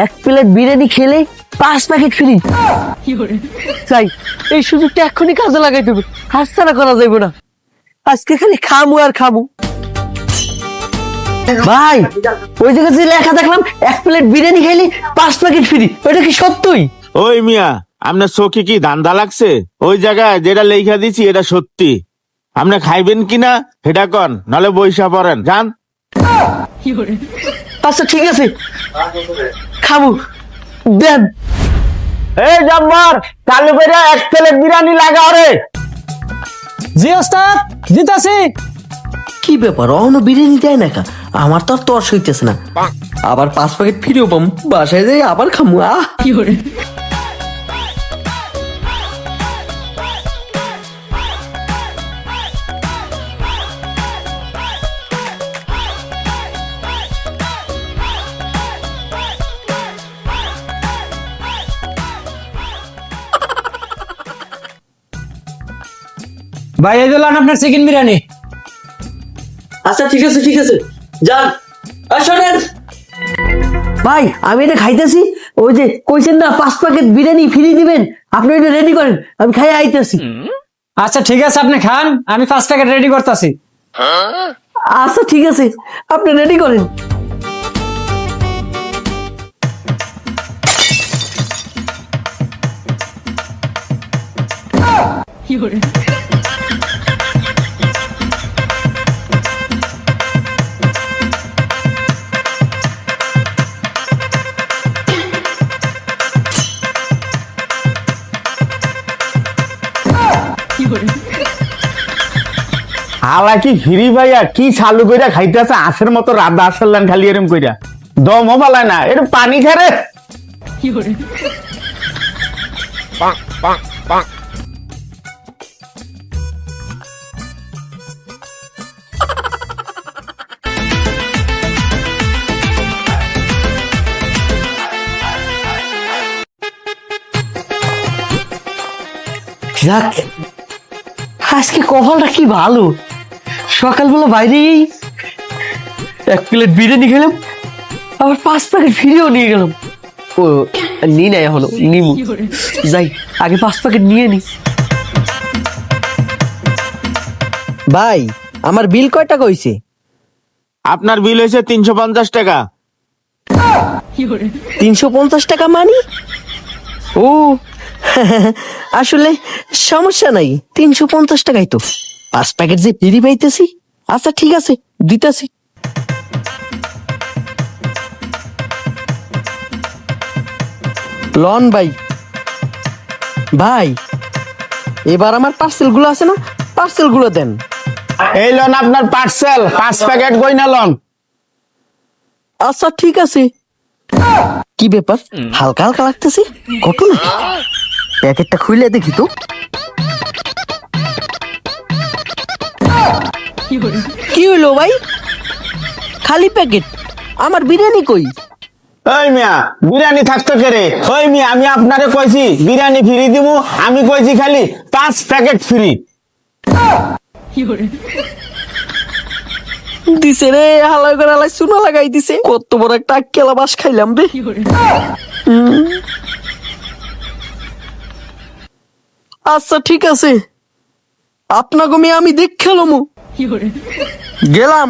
এক প্লেট বিরিয়ানি খেলে 5 packet free. চাই এই সুযোগটা এক্ষুনি কাজে লাগাইতে হবে, হাতছাড়া করা যাবে না। আজকে খালি খামু আর খামু। ভাই ওই জায়গায় যে লেখা দেখলাম 1 প্লেট বিরিয়ানি খাইলে 5 প্যাকেট ফ্রি, ওটা কি সত্যই? ওই মিয়া, আপনার চোখে কি ধান্দা লাগছে? ওই জায়গায় যেটা লেখা দিছি এটা সত্যি। আপনি খাইবেন কিনা সেটা কন, নাহলে বইসা পড়েন যান। আচ্ছা ঠিক আছে, খাবো, দেন। এই জব্বর, চালু করে 1 প্লেট বিরিয়ানি লাগাও রে। জি ওস্তাদ, দিতাছি। কি ব্যাপার, অন্য বিরিয়ানি দেয় না কা? আমার তো আর তর্স হইতেছে না। আবার 5 প্যাকেট ফ্রিও পাম, বাসায় যাই আবার খামু। কি করে ভাই এই দিলাম আপনার চিকেন বিরিয়ানি। আচ্ছা ঠিক আছে ঠিক আছে, যান। শোনেন ভাই, আমি এটা খাইতেছি, ওই যে কইছেন না 5 প্যাকেট বিরিয়ানি ফ্রি দিবেন, আপনি এটা রেডি করেন, আমি খাই আইতেছি। আচ্ছা ঠিক আছে, আপনি খান, আমি 5 প্যাকেট রেডি করতেছি। আচ্ছা ঠিক আছে, আপনি রেডি করেন। হালা কি ফ্রি ভাইয়া, কি চালু কইরা খাইতেছে আশের মতো রাধা আসলেন খালি এরম কইরা। দম পালায় না, এরম পানি খারে। যাক, আজকে কপালটা কি ভালো, সকালবেলা বাইরেই 1 প্লেট বিরিয়ানি খেলাম, আবার 5 প্যাকেট ফ্রিও নিয়ে গেলাম। ও নি নাই, হলো নিমু, যাই আগে 5 প্যাকেট নিয়ে নি। ভাই আমার বিল কয় টাকা হইছে? আপনার বিল হয়েছে 350 টাকা। 350 টাকা মানে? ও আসলে সমস্যা নাই, 350 টাকাই তো, 5 প্যাকেট যে ফ্রি পাইতেছি। আচ্ছা ঠিক আছে, দিতেছি। লন ভাই, ভাই এবার আমার পার্সেল গুলো আছে না, পার্সেল গুলো দেন। এই লন আপনার পার্সেল, 5 প্যাকেট গয়না লন। আচ্ছা ঠিক আছে। কি ব্যাপার, হালকা হালকা লাগতেছে, ঘটনা কি? প্যাকেটটা খুলে দেখি তো। কি হইলো ভাই, খালি প্যাকেট, আমার বিরিয়ানি কই? ওই মিয়া, বিরিয়ানি থাকতো কেরে? ওই মিয়া, আমি আপনারে কইছি বিরিয়ানি ফ্রি দিমু, আমি কইছি খালি 5 প্যাকেট ফ্রি। দিছে রে, হালাই করে হালাই চুনা লাগাই দিছে। কত বড় একটা আক্কেলা বাস খাইলাম রে। আচ্ছা ঠিক আছে, আপনাকে আমি দেখে লমু, গেলাম।